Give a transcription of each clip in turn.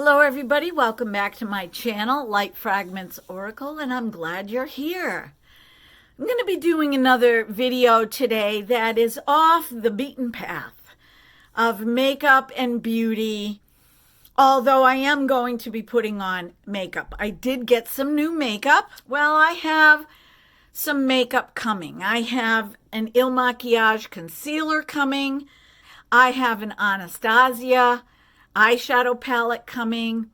Hello everybody, welcome back to my channel, Light Fragments Oracle, and I'm glad you're here. I'm going to be doing another video today that is off the beaten path of makeup and beauty, although I am going to be putting on makeup. I did get some new makeup. Well, I have some makeup coming. I have an Il Makiage concealer coming. I have an Anastasia eyeshadow palette coming.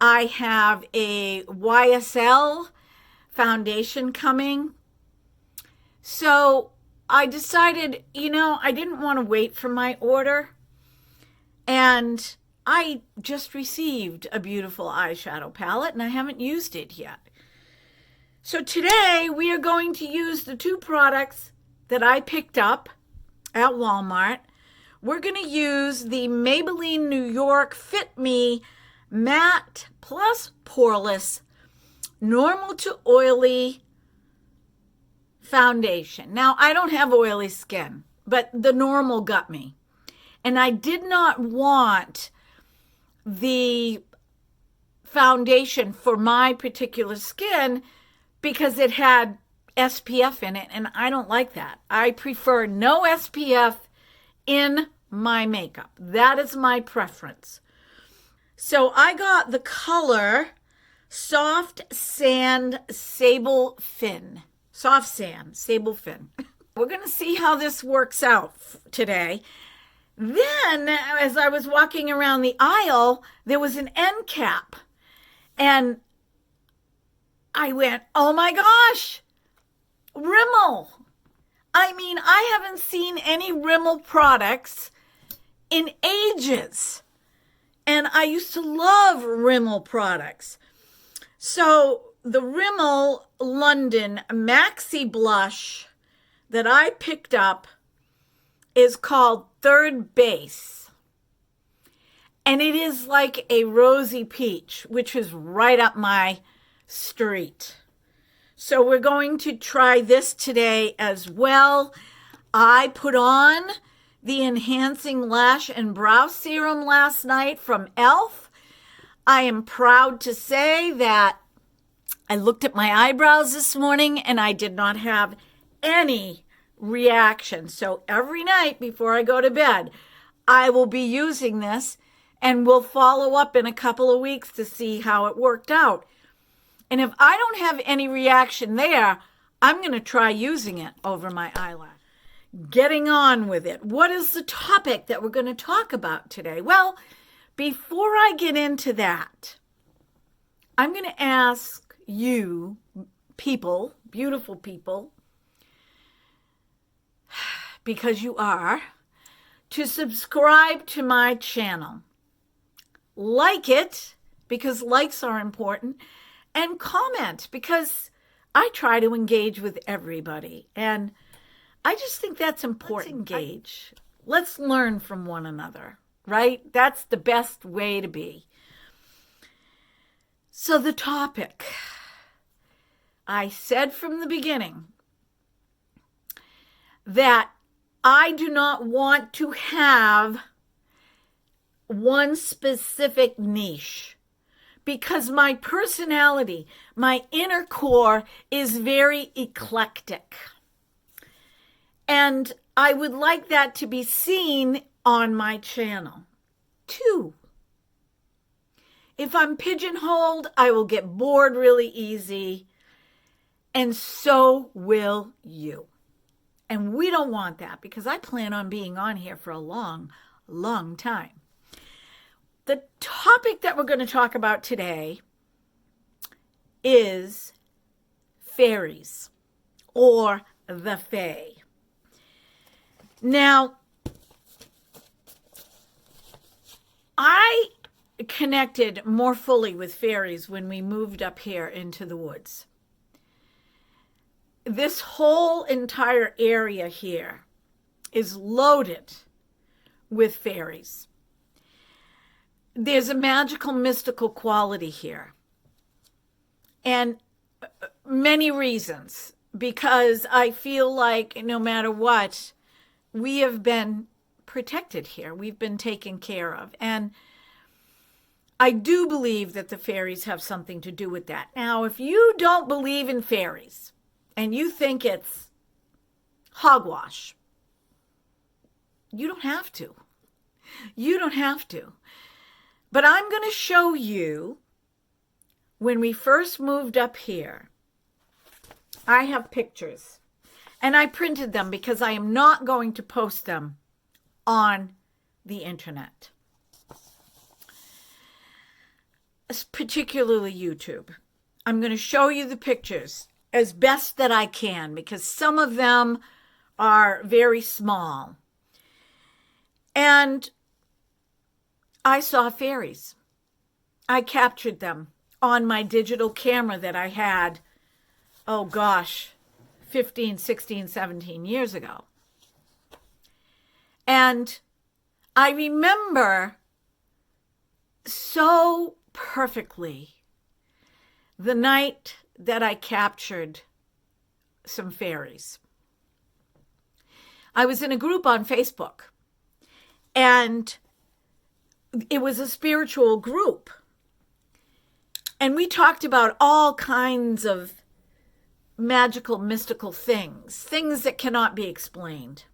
I have a YSL foundation coming. So I decided, I didn't want to wait for my order. And I just received a beautiful eyeshadow palette and I haven't used it yet. So today we are going to use the two products that I picked up at Walmart. We're going to use the Maybelline New York Fit Me Matte Plus Poreless Normal to Oily Foundation. Now, I don't have oily skin, but the normal got me. And I did not want the foundation for my particular skin because it had SPF in it, and I don't like that. I prefer no SPF in my makeup. That is my preference. So I got the color Soft Sand Sable Fin. Soft Sand Sable Fin. We're going to see how this works out today. Then, as I was walking around the aisle, there was an end cap. And I went, oh my gosh, Rimmel. I haven't seen any Rimmel products in ages. And I used to love Rimmel products. So the Rimmel London Maxi Blush that I picked up is called Third Base. And it is like a rosy peach, which is right up my street. So we're going to try this today as well. I put on the Enhancing Lash and Brow Serum last night from e.l.f. I am proud to say that I looked at my eyebrows this morning and I did not have any reaction. So every night before I go to bed, I will be using this and we'll follow up in a couple of weeks to see how it worked out. And if I don't have any reaction there, I'm going to try using it over my eyelash. Getting on with it. What is the topic that we're going to talk about today? Well, before I get into that, I'm going to ask you people, beautiful people, because you are, to subscribe to my channel. Like it, because likes are important. And comment, because I try to engage with everybody. And I just think that's important. Let's engage. Let's learn from one another, right? That's the best way to be. So the topic, I said from the beginning that I do not want to have one specific niche. Because my personality, my inner core is very eclectic. And I would like that to be seen on my channel. 2, if I'm pigeonholed, I will get bored really easy. And so will you. And we don't want that because I plan on being on here for a long, long time. The topic that we're going to talk about today is fairies or the Fae. Now, I connected more fully with fairies when we moved up here into the woods. This whole entire area here is loaded with fairies. There's a magical, mystical quality here. And many reasons. Because I feel like no matter what, we have been protected here. We've been taken care of. And I do believe that the fairies have something to do with that. Now, if you don't believe in fairies and you think it's hogwash, you don't have to. You don't have to. But I'm going to show you when we first moved up here. I have pictures, and I printed them because I am not going to post them on the internet, particularly YouTube. I'm going to show you the pictures as best that I can because some of them are very small. And I saw fairies. I captured them on my digital camera that I had, 15, 16, 17 years ago. And I remember so perfectly the night that I captured some fairies. I was in a group on Facebook, and it was a spiritual group. And we talked about all kinds of magical, mystical things that cannot be explained.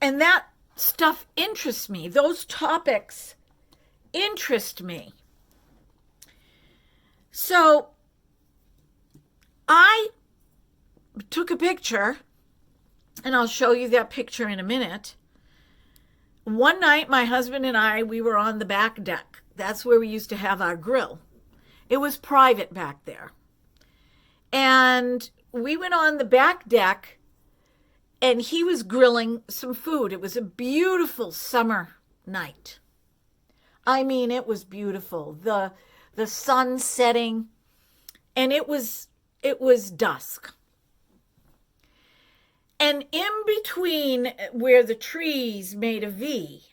And that stuff interests me. Those topics interest me. So I took a picture, and I'll show you that picture in a minute. One night, my husband and I, we were on the back deck. That's where we used to have our grill. It was private back there. And we went on the back deck, and he was grilling some food. It was a beautiful summer night. I mean, it was beautiful. The sun setting, and it was dusk. And in between where the trees made a V,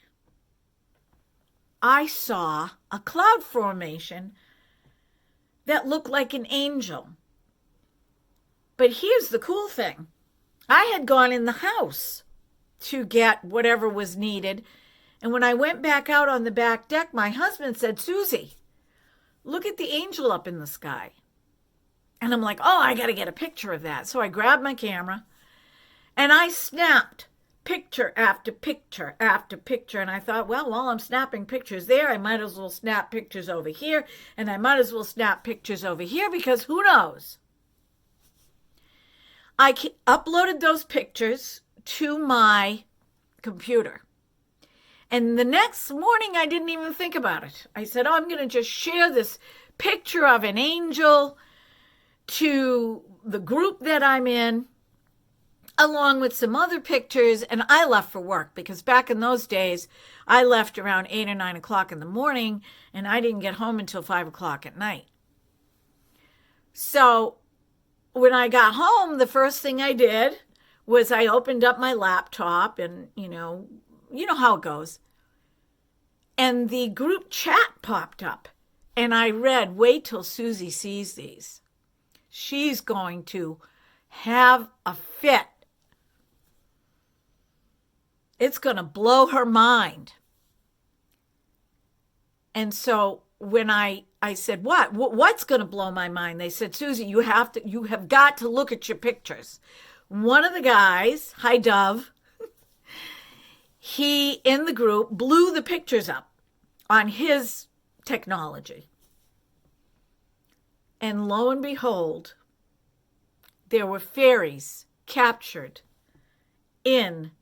I saw a cloud formation that looked like an angel. But here's the cool thing. I had gone in the house to get whatever was needed. And when I went back out on the back deck, my husband said, "Susie, look at the angel up in the sky." And I'm like, I got to get a picture of that. So I grabbed my camera and I snapped picture after picture after picture. And I thought, well, while I'm snapping pictures there, I might as well snap pictures over here. And I might as well snap pictures over here because who knows? I uploaded those pictures to my computer. And the next morning, I didn't even think about it. I said, I'm going to just share this picture of an angel to the group that I'm in, along with some other pictures. And I left for work because back in those days, I left around 8 or 9 o'clock in the morning, and I didn't get home until 5 o'clock at night. So when I got home, the first thing I did was I opened up my laptop, and you know how it goes. And the group chat popped up, and I read, "Wait till Susie sees these. She's going to have a fit. It's going to blow her mind." And so when I said, what's going to blow my mind? They said, "Susie, you have got to look at your pictures." One of the guys, hi Dove, he in the group blew the pictures up on his technology. And lo and behold, there were fairies captured in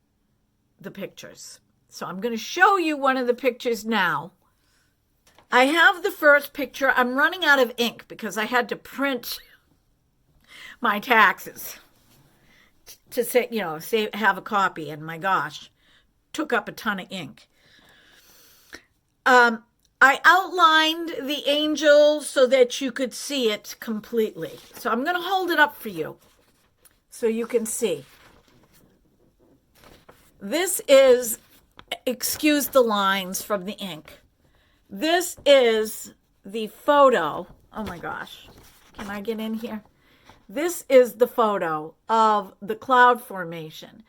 the pictures. So I'm going to show you one of the pictures now. I have the first picture. I'm running out of ink because I had to print my taxes to say, have a copy. And my gosh, took up a ton of ink. I outlined the angel so that you could see it completely. So I'm going to hold it up for you so you can see. This is, excuse the lines from the ink. This is the photo. Oh my gosh. Can I get in here? This is the photo of the cloud formation.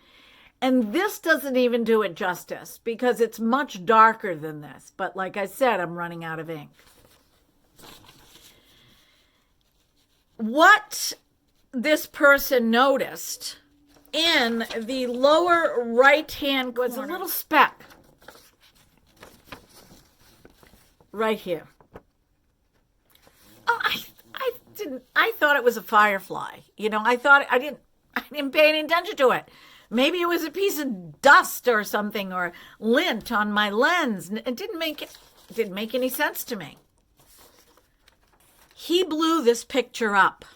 And this doesn't even do it justice because it's much darker than this. But like I said, I'm running out of ink. What this person noticed in the lower right-hand was a little speck right here. Oh, I thought it was a firefly. You know, I didn't pay any attention to it. Maybe it was a piece of dust or something, or lint on my lens. It didn't make any sense to me. He blew this picture up,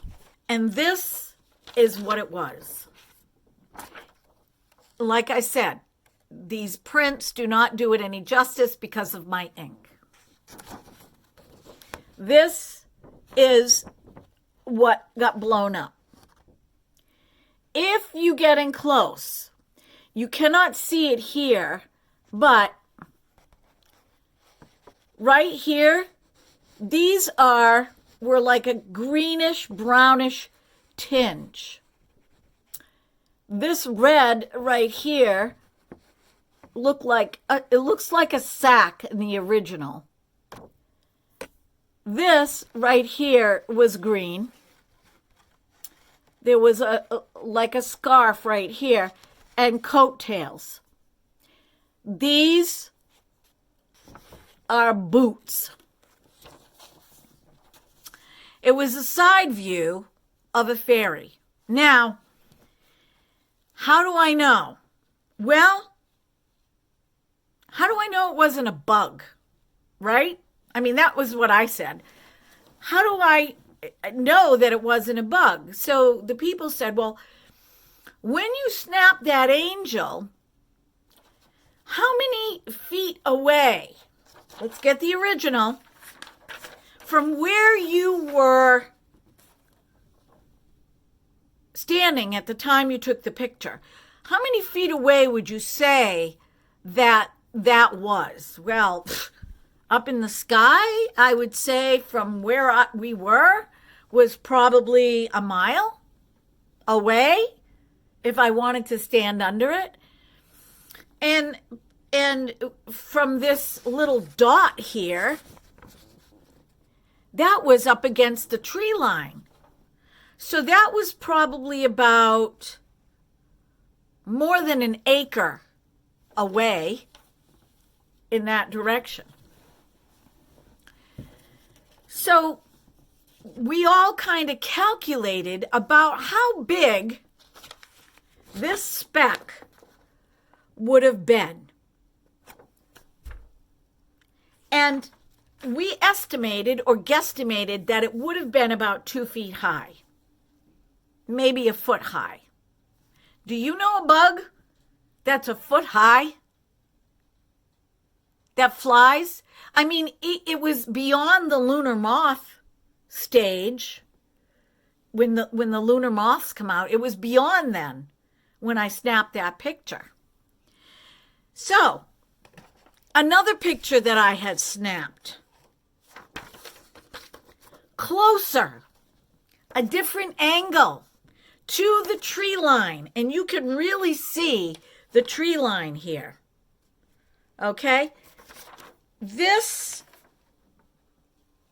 and this is what it was. Like I said, these prints do not do it any justice because of my ink. This is what got blown up. If you get in close, you cannot see it here, but right here, these were like a greenish, brownish tinge. This red right here looks like a sack in the original. This right here was green. There was like a scarf right here and coattails. These are boots. It was a side view of a fairy. Now, how do I know? Well, how do I know it wasn't a bug, right? I mean, that was what I said. How do I know that it wasn't a bug? So the people said, well, when you snap that angel, how many feet away, let's get the original, from where you were standing at the time you took the picture, how many feet away would you say that was? Well, up in the sky, I would say from where we were was probably a mile away if I wanted to stand under it. And from this little dot here, that was up against the tree line. So that was probably about more than an acre away in that direction. So we all kind of calculated about how big this speck would have been. And we estimated or guesstimated that it would have been about 2 feet high, maybe a foot high. Do you know a bug that's a foot high that flies? I mean, it was beyond the lunar moth stage when the lunar moths come out. It was beyond then when I snapped that picture. So, another picture that I had snapped, closer, a different angle to the tree line, and you can really see the tree line here. Okay? This,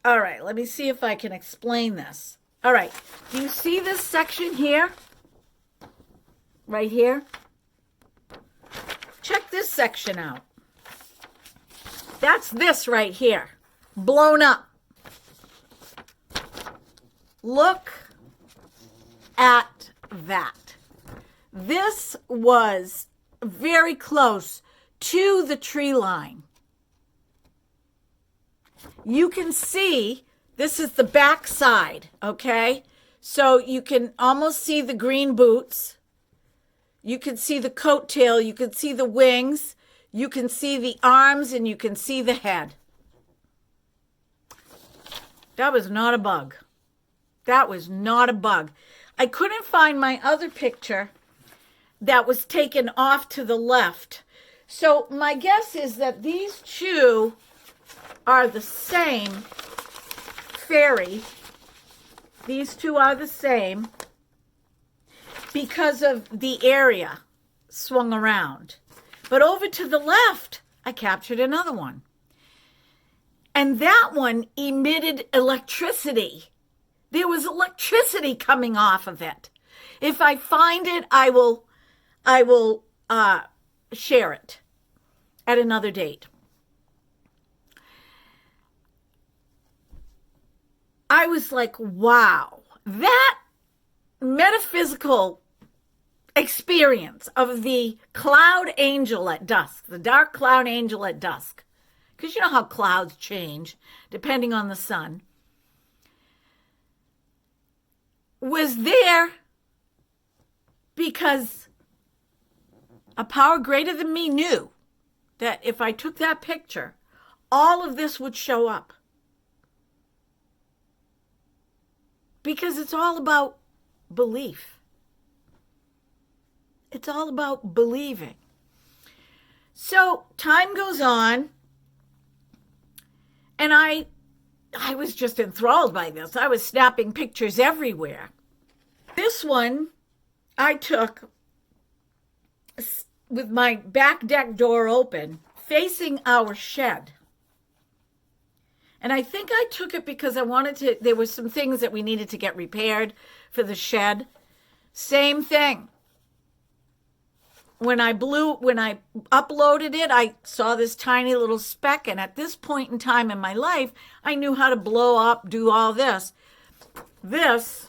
all right, let me see if I can explain this. All right, do you see this section here? Right here? Check this section out. That's this right here, blown up. Look at that. This was very close to the tree line. You can see, this is the back side, okay? So you can almost see the green boots. You can see the coattail. You can see the wings. You can see the arms, and you can see the head. That was not a bug. That was not a bug. I couldn't find my other picture that was taken off to the left. So my guess is that these two are the same fairy. These two are the same because of the area. swung around. But over to the left, I captured another one. And that one emitted electricity. There was electricity coming off of it. If I find it, I will share it at another date. I was like, wow, that metaphysical experience of the cloud angel at dusk, the dark cloud angel at dusk, because you know how clouds change depending on the sun, was there because a power greater than me knew that if I took that picture, all of this would show up. Because it's all about belief. It's all about believing. So time goes on, and I was just enthralled by this. I was snapping pictures everywhere. This one I took with my back deck door open, facing our shed. And I think I took it because I wanted to, there were some things that we needed to get repaired for the shed. Same thing. When I uploaded it, I saw this tiny little speck. And at this point in time in my life, I knew how to blow up, do all this. This,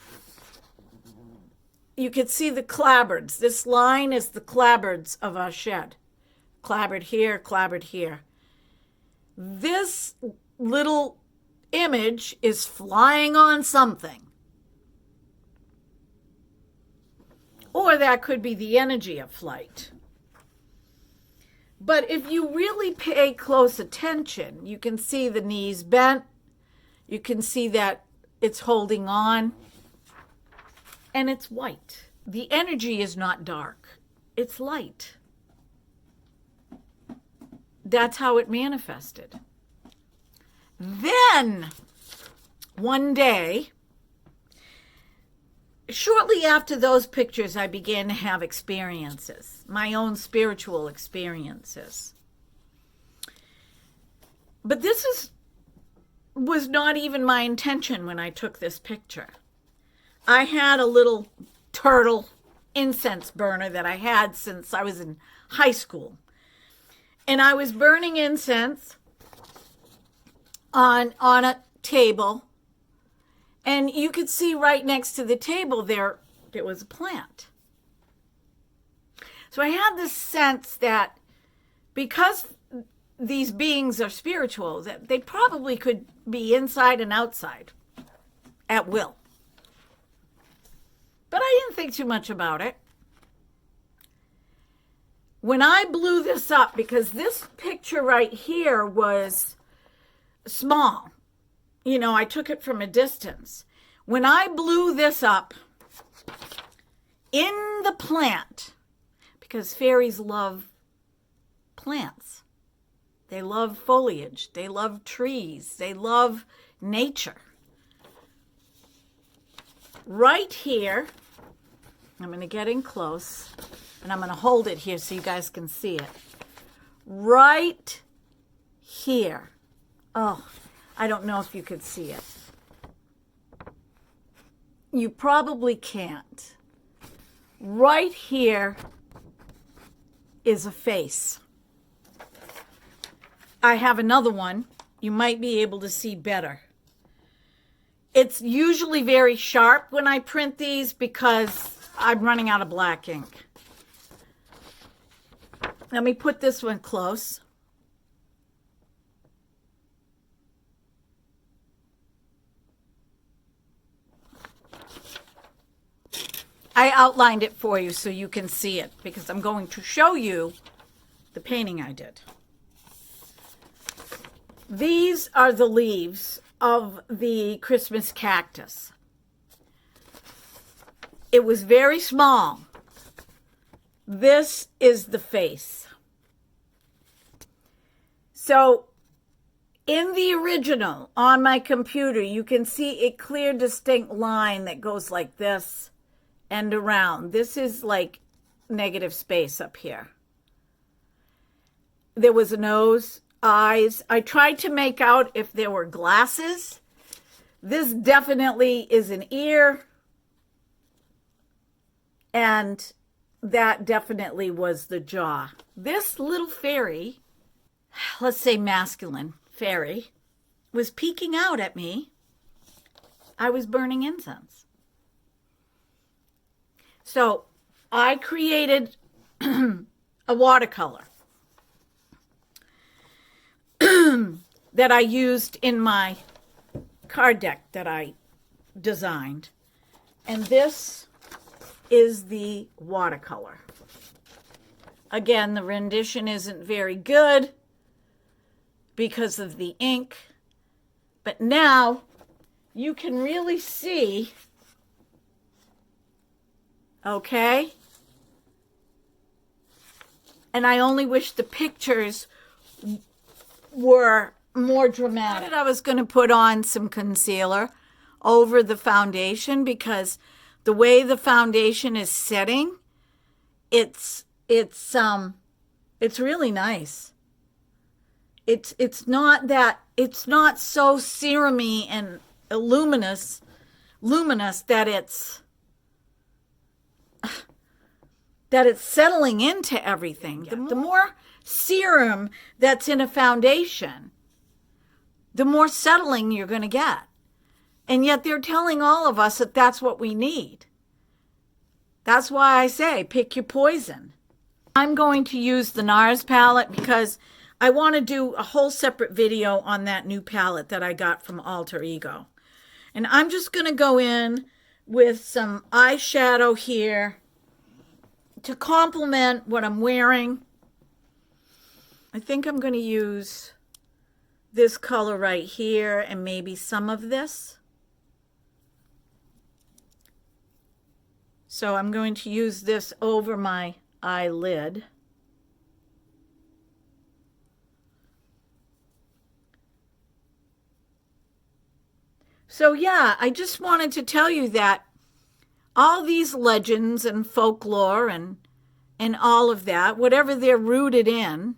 you could see the clapboards. This line is the clapboards of our shed. Clapboard here, clapboard here. This little image is flying on something. Or that could be the energy of flight. But if you really pay close attention, you can see the knees bent. You can see that it's holding on. And it's white. The energy is not dark. It's light. That's how it manifested. Then, one day, shortly after those pictures, I began to have experiences, my own spiritual experiences. But this was not even my intention when I took this picture. I had a little turtle incense burner that I had since I was in high school. And I was burning incense on a table, and you could see right next to the table there was a plant. So I had this sense that because these beings are spiritual, that they probably could be inside and outside at will. But I didn't think too much about it. When I blew this up, because this picture right here was small. You know, I took it from a distance. When I blew this up in the plant, because fairies love plants. They love foliage. They love trees. They love nature. Right here, I'm going to get in close, and I'm going to hold it here so you guys can see it. Right here. Oh, I don't know if you could see it. You probably can't. Right here is a face. I have another one. You might be able to see better. It's usually very sharp when I print these because I'm running out of black ink. Let me put this one close. I outlined it for you so you can see it because I'm going to show you the painting I did. These are the leaves of the Christmas cactus. It was very small. This is the face. So in the original on my computer, you can see a clear, distinct line that goes like this and around. This is like negative space up here. There was a nose, eyes. I tried to make out if there were glasses. This definitely is an ear. And that definitely was the jaw. This little fairy, let's say masculine fairy, was peeking out at me. I was burning incense. So I created a watercolor that I used in my card deck that I designed. And this is the watercolor. Again, the rendition isn't very good because of the ink, but now you can really see, okay? And I only wish the pictures were more dramatic. I was going to put on some concealer over the foundation because the way the foundation is setting, it's really nice. It's not so serum-y and luminous that it's settling into everything. The more serum that's in a foundation, the more settling you're going to get. And yet they're telling all of us that that's what we need. That's why I say pick your poison. I'm going to use the NARS palette because I want to do a whole separate video on that new palette that I got from Alter Ego. And I'm just going to go in with some eyeshadow here to complement what I'm wearing. I think I'm going to use this color right here and maybe some of this. So I'm going to use this over my eyelid. So yeah, I just wanted to tell you that all these legends and folklore and all of that, whatever they're rooted in,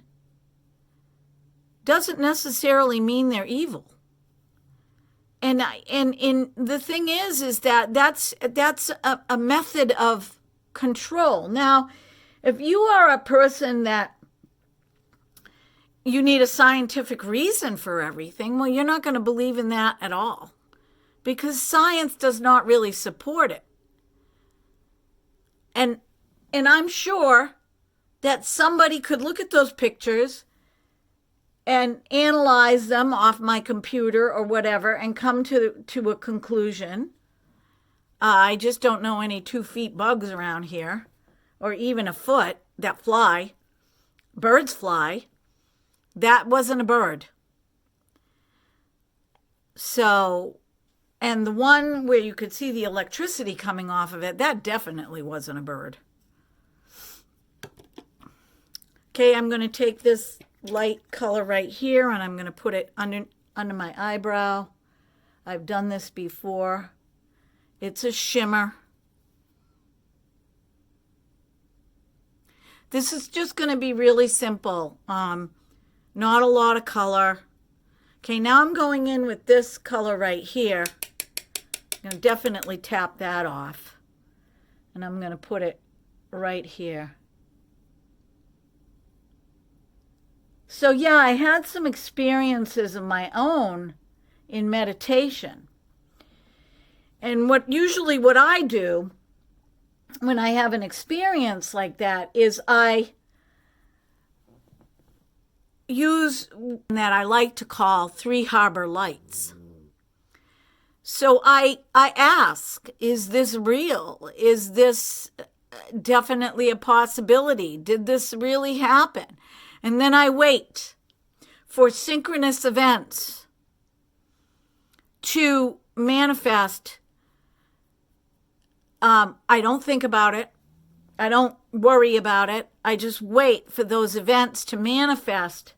doesn't necessarily mean they're evil. And the thing is that that's a method of control. Now, if you are a person that you need a scientific reason for everything, well, you're not going to believe in that at all because science does not really support it. And I'm sure that somebody could look at those pictures and analyze them off my computer or whatever and come to a conclusion. I just don't know any 2 feet bugs around here, or even a foot that fly. Birds fly. That wasn't a bird. So, and the one where you could see the electricity coming off of it, that definitely wasn't a bird. Okay, I'm going to take this light color right here and I'm going to put it under my eyebrow. I've done this before. It's a shimmer. This is just going to be really simple. Not a lot of color. Okay, now I'm going in with this color right here. I'm going to definitely tap that off. And I'm going to put it right here. So yeah, I had some experiences of my own in meditation. And what I do when I have an experience like that is I use that I like to call 3 harbor lights. So I ask, is this real? Is this definitely a possibility? Did this really happen? And then I wait for synchronous events to manifest. I don't think about it. I don't worry about it. I just wait for those events to manifest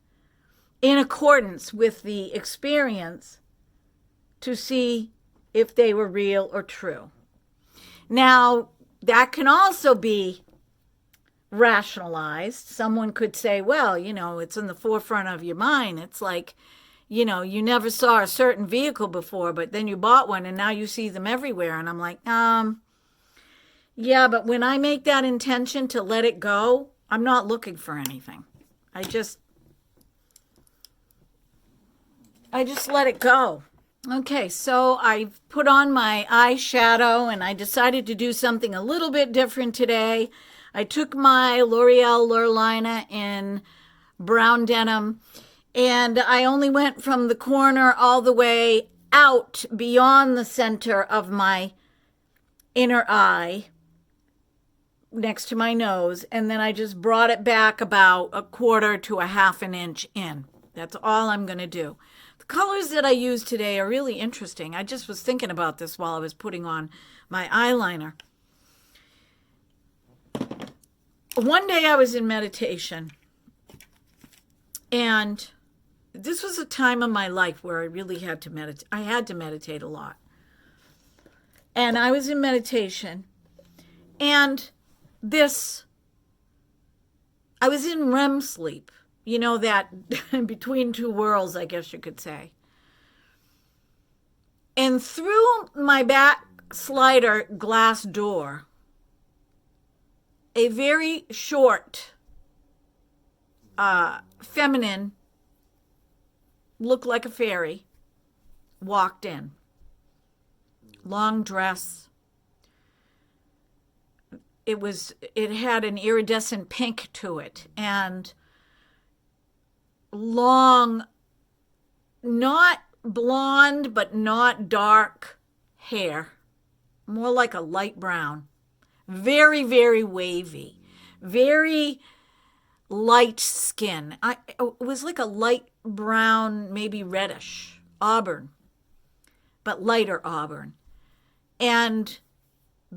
in accordance with the experience to see if they were real or true. Now, that can also be rationalized. Someone could say, well, it's in the forefront of your mind. It's like, you never saw a certain vehicle before, but then you bought one and now you see them everywhere. And I'm like, yeah, but when I make that intention to let it go, I'm not looking for anything. I just let it go. Okay, so I put on my eyeshadow and I decided to do something a little bit different today. I took my L'Oreal Lurlina in brown denim and I only went from the corner all the way out beyond the center of my inner eye next to my nose, and then I just brought it back about a quarter to a half an inch in. That's all I'm going to do. The colors that I use today are really interesting. I just was thinking about this while I was putting on my eyeliner. One day I was in meditation, and this was a time of my life where I really had to meditate. I had to meditate a lot. And I was in meditation, and I was in REM sleep, that between two worlds, I guess you could say. And through my back slider glass door, a very short, feminine, looked like a fairy, walked in. Long dress. It had an iridescent pink to it, and long, not blonde, but not dark hair, more like a light brown, very, very wavy, very light skin. It was like a light brown, maybe reddish, auburn, but lighter auburn, and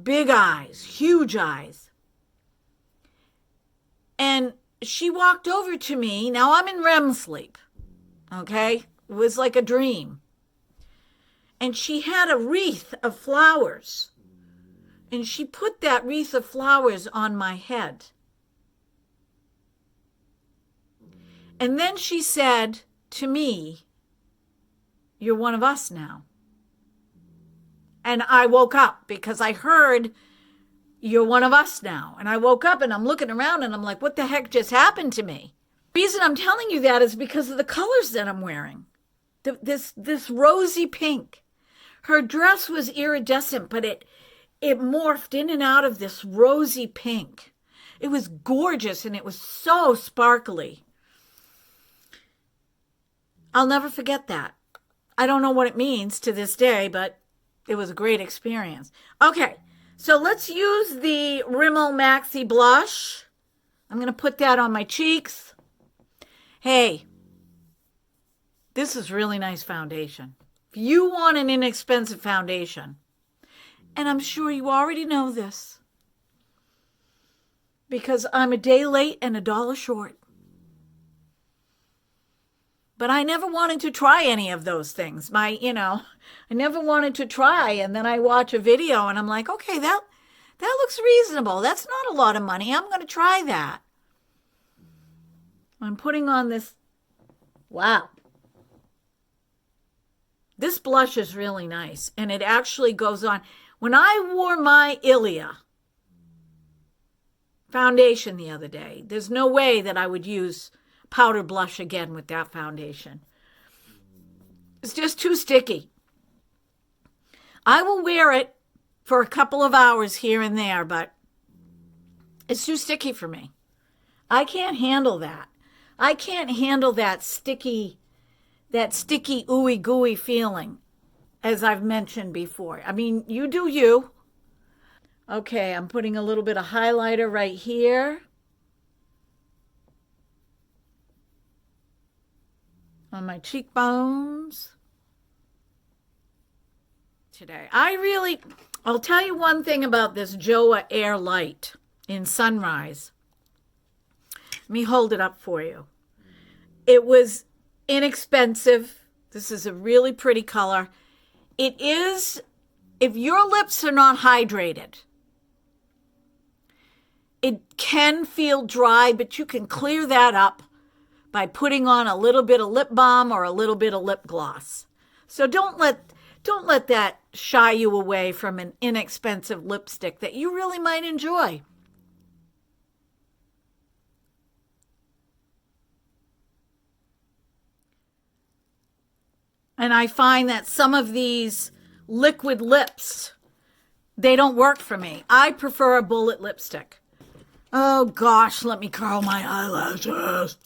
big eyes, huge eyes. And she walked over to me. Now I'm in REM sleep, okay? It was like a dream. And she had a wreath of flowers. And she put that wreath of flowers on my head. And then she said to me, "You're one of us now." And I woke up because I heard, "You're one of us now." And I woke up and I'm looking around and I'm like, what the heck just happened to me? The reason I'm telling you that is because of the colors that I'm wearing. This rosy pink. Her dress was iridescent, but it morphed in and out of this rosy pink. It was gorgeous and it was so sparkly. I'll never forget that. I don't know what it means to this day, but it was a great experience. Okay, so let's use the Rimmel Maxi Blush. I'm going to put that on my cheeks. Hey, this is really nice foundation. If you want an inexpensive foundation, and I'm sure you already know this, because I'm a day late and $1 short. But I never wanted to try any of those things. I never wanted to try. And then I watch a video and I'm like, okay, that looks reasonable. That's not a lot of money. I'm going to try that. I'm putting on this. Wow. This blush is really nice. And it actually goes on. When I wore my Ilia foundation the other day, there's no way that I would use powder blush again with that foundation. It's just too sticky. I will wear it for a couple of hours here and there, but it's too sticky for me. I can't handle that. I can't handle that sticky ooey gooey feeling, as I've mentioned before. I mean, you do you. Okay, I'm putting a little bit of highlighter right here on my cheekbones today. I'll tell you one thing about this Joa Air Light in Sunrise. Let me hold it up for you. It was inexpensive. This is a really pretty color. It is, if your lips are not hydrated, It can feel dry, but you can clear that up by putting on a little bit of lip balm or a little bit of lip gloss. So don't let that shy you away from an inexpensive lipstick that you really might enjoy. And I find that some of these liquid lips, they don't work for me. I prefer a bullet lipstick. Oh gosh, let me curl my eyelashes.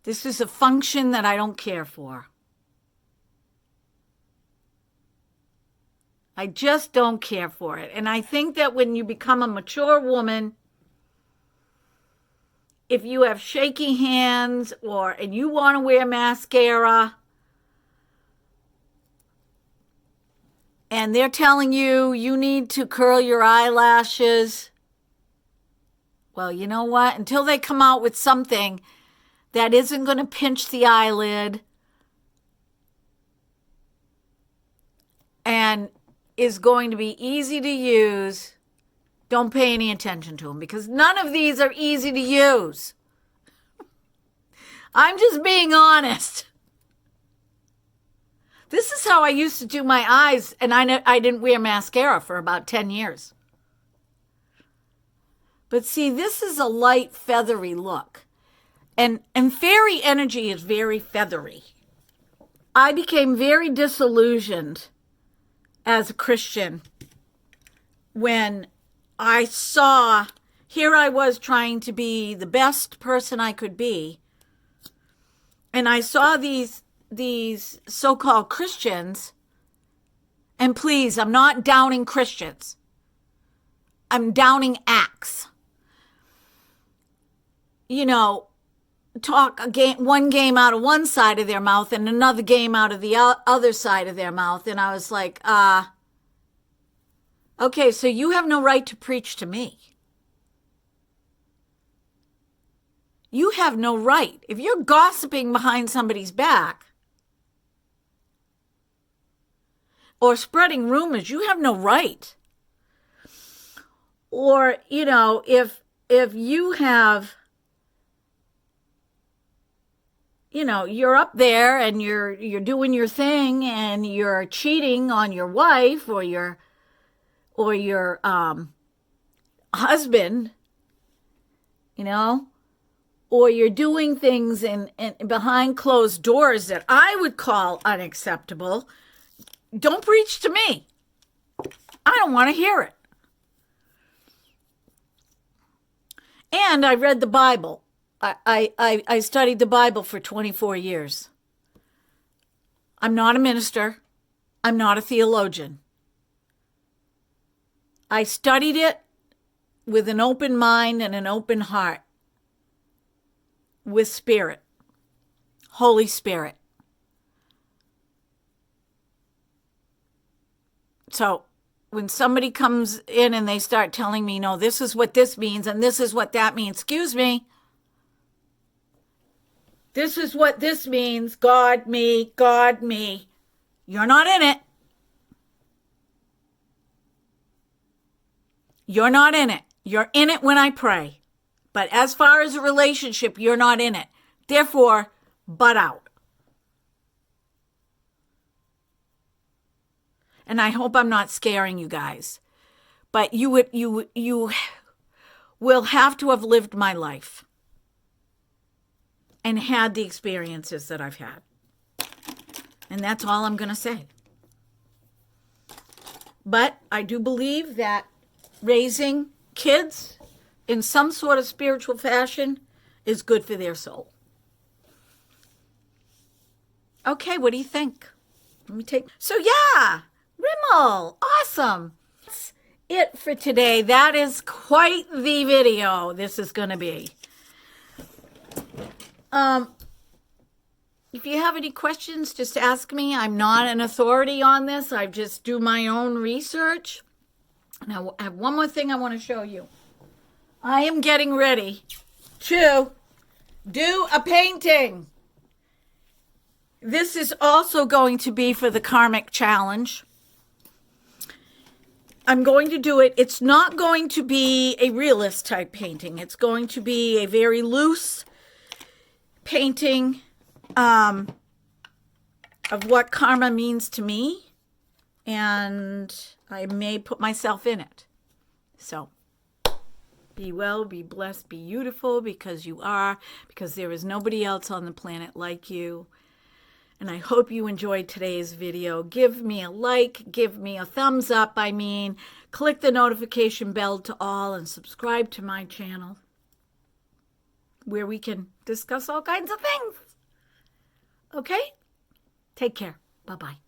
This is a function that I don't care for. I just don't care for it. And I think that when you become a mature woman, if you have shaky hands and you want to wear mascara and they're telling you you need to curl your eyelashes, well, you know what? Until they come out with something that isn't going to pinch the eyelid and is going to be easy to use, don't pay any attention to them, because none of these are easy to use. I'm just being honest. This is how I used to do my eyes, and I didn't wear mascara for about 10 years. But see, this is a light, feathery look. And fairy energy is very feathery. I became very disillusioned as a Christian when I saw, here I was trying to be the best person I could be, and I saw these so-called Christians, and please, I'm not downing Christians. I'm downing acts. You know, talk one game out of one side of their mouth and another game out of the other side of their mouth, and I was like, okay, so you have no right to preach to me. You have no right. If you're gossiping behind somebody's back or spreading rumors, you have no right. Or, you know, if you have, you know, you're up there and you're doing your thing and you're cheating on your wife or your husband, you know, or you're doing things in behind closed doors that I would call unacceptable, don't preach to me. I don't want to hear it. And I read the Bible. I studied the Bible for 24 years. I'm not a minister. I'm not a theologian. I studied it with an open mind and an open heart, with Spirit, Holy Spirit. So when somebody comes in and they start telling me, no, this is what this means and this is what that means, excuse me, this is what this means, God, me, you're not in it. You're not in it. You're in it when I pray. But as far as a relationship, you're not in it. Therefore, butt out. And I hope I'm not scaring you guys. But you will have to have lived my life and had the experiences that I've had. And that's all I'm going to say. But I do believe that raising kids in some sort of spiritual fashion is good for their soul. Okay, what do you think? So yeah, Rimmel, awesome. That's it for today. That is quite the video this is going to be. If you have any questions, just ask me. I'm not an authority on this. I just do my own research. Now, I have one more thing I want to show you. I am getting ready to do a painting. This is also going to be for the Karmic Challenge. I'm going to do it. It's not going to be a realist type painting. It's going to be a very loose painting of what karma means to me. And I may put myself in it. So be well, be blessed, be beautiful, because you are, because there is nobody else on the planet like you. And I hope you enjoyed today's video. Give me a like, give me a thumbs up. Click the notification bell to all and subscribe to my channel where we can discuss all kinds of things. Okay? Take care. Bye-bye.